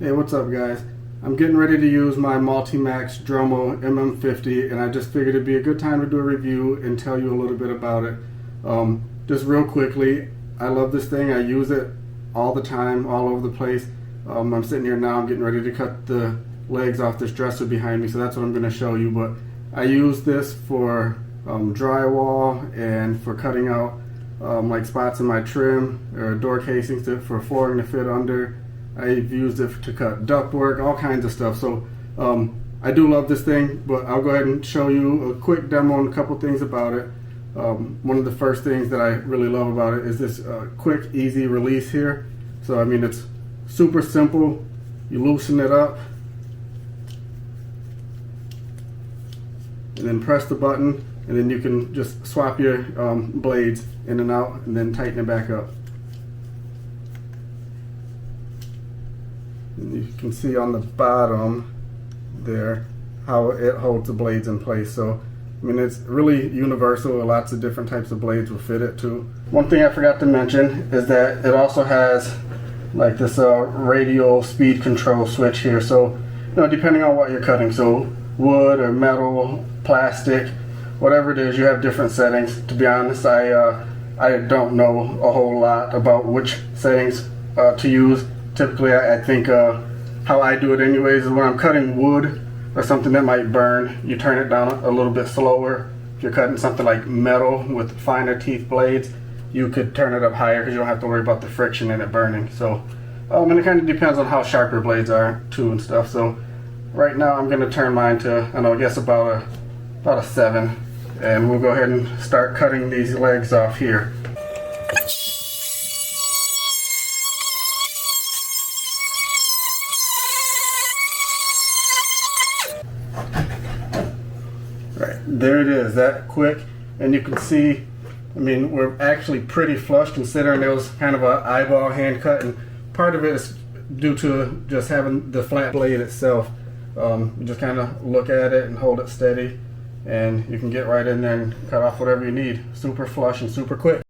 Hey, what's up guys? I'm getting ready to use my Multimax Dremel MM50 and I just figured it'd be a good time to do a review and tell you a little bit about it. Just real quickly, I love this thing. I use it all the time, all over the place. I'm sitting here now, I'm getting ready to cut the legs off this dresser behind me, so that's what I'm going to show you. But I use this for drywall and for cutting out like spots in my trim or door casings for flooring to fit under. I've used it to cut ductwork, all kinds of stuff. So I do love this thing, but I'll go ahead and show you a quick demo and a couple things about it. One of the first things that I really love about it is this quick, easy release here. So I mean, it's super simple. You loosen it up and then press the button, and then you can just swap your blades in and out and then tighten it back up. And you can see on the bottom there how it holds the blades in place. So I mean, it's really universal. Lots of different types of blades will fit it too. One thing I forgot to mention is that it also has like this radial speed control switch here. So depending on what you're cutting, so wood or metal, plastic, whatever it is, you have different settings. To be honest, I don't know a whole lot about which settings to use. Typically, I think how I do it anyways is when I'm cutting wood or something that might burn, you turn it down a little bit slower. If you're cutting something like metal with finer teeth blades, you could turn it up higher because you don't have to worry about the friction in it burning. So, and it kind of depends on how sharp your blades are too and stuff. So, right now I'm going to turn mine to, I guess about a 7, and we'll go ahead and start cutting these legs off here. Right, there it is, that quick, and you can see, I mean, we're actually pretty flush considering it was kind of an eyeball hand cut, and part of it is due to just having the flat blade itself. You just kind of look at it and hold it steady, and you can get right in there and cut off whatever you need. Super flush and super quick.